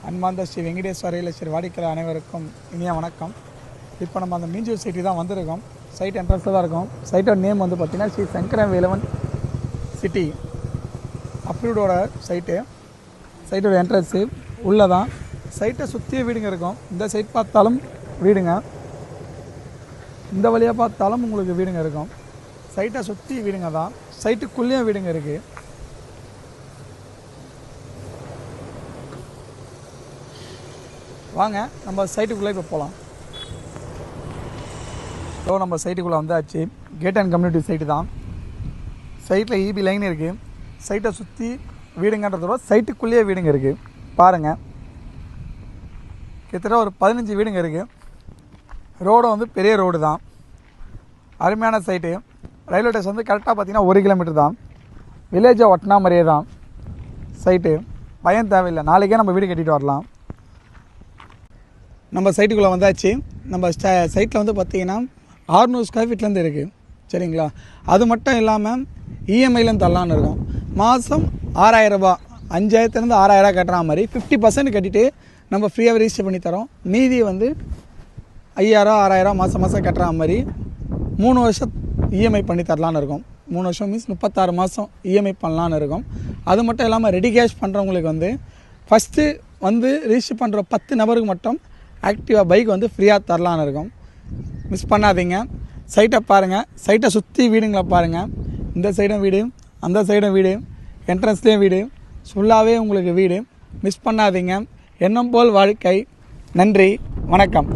அன்பார்ந்த ஸ்ரீ வெங்கடேஸ்வர ரியல் வாடிக்கையாளர் அனைவருக்கும் இனிய வணக்கம். இப்போ நம்ம அந்த மீஞ்சூர் சிட்டி தான் வந்திருக்கோம். சைட் என்ட்ரன்ஸில் தான் இருக்கும். சைட்டோட நேம் வந்து பார்த்திங்கன்னா ஸ்ரீ சங்கரவேலவன் சிட்டி அப்ரூவ்டோட சைட்டோட என்ட்ரன்ஸு உள்ளே தான். சைட்டை சுற்றிய வீடுங்க இருக்கும். இந்த சைட் பார்த்தாலும் வீடுங்க, இந்த வழியாக பார்த்தாலும் உங்களுக்கு வீடுங்க இருக்கும். சைட்டை சுற்றி வீடுங்க தான். சைட்டுக்குள்ளேயும் வீடுங்க இருக்குது. வாங்க நம்ம சைட்டுக்குள்ளே இப்போ போகலாம். ஸோ நம்ம சைட்டுக்குள்ளே வந்தாச்சு. கேட் அண்ட் கம்யூனிட்டி சைட்டு தான். சைட்டில் இபி லைன் இருக்குது. சைட்டை சுற்றி வீடுங்கன்றதோட சைட்டுக்குள்ளேயே வீடுங்க இருக்குது. பாருங்கள், கிட்டத்தட்ட ஒரு 15 வீடுங்க இருக்குது. ரோடு வந்து பெரிய ரோடு தான். அருமையான சைட்டு. ரயில்வே ஸ்டேஷன் வந்து கரெக்டாக பார்த்திங்கன்னா 1 கிலோமீட்டர் தான். வில்லேஜை ஒட்டினா மாதிரியே தான் சைட்டு. பயம் தேவையில்லை, நாளைக்கே நம்ம வீடு கட்டிட்டு வரலாம். நம்ம சைட்டுக்குள்ளே வந்தாச்சு. நம்ம சைட்டில் வந்து பார்த்திங்கன்னா 600 ஸ்கொயர் ஃபீட்லேருந்து இருக்குது. சரிங்களா? அது மட்டும் இல்லாமல் இஎம்ஐலேருந்து தரலான்னு இருக்கும். மாதம் 6000 ரூபா, 5000லேருந்து 6000 கட்டுற மாதிரி 50% கட்டிட்டு நம்ம ஃப்ரீயாக ரிஜிஸ்டர் பண்ணி தரோம். மீதி வந்து 5000 6000 மாதம் கட்டுற மாதிரி 3 வருஷம் இஎம்ஐ பண்ணி தரலான்னு இருக்கும். 3 வருஷம் மீன்ஸ் 36 மாதம் இஎம்ஐ பண்ணலான்னு இருக்கும். அது மட்டும் இல்லாமல் ரெடி கேஷ் பண்ணுறவங்களுக்கு வந்து ஃபஸ்ட்டு வந்து ரிஜிஸ்டர் பண்ணுற 10 நபருக்கு மட்டும் ஆக்டிவா பைக் வந்து ஃப்ரீயாக தரலான்னு இருக்கும். மிஸ் பண்ணாதீங்க. சைட்டை பாருங்கள். சைட்டை சுற்றி வீடுங்களை பாருங்கள். இந்த சைடும் வீடு, அந்த சைடும் வீடு, என்ட்ரன்ஸ்லேயும் வீடு, ஃபுல்லாகவே உங்களுக்கு வீடு. மிஸ் பண்ணாதீங்க. எண்ணம் போல் வாழ்க்கை. நன்றி, வணக்கம்.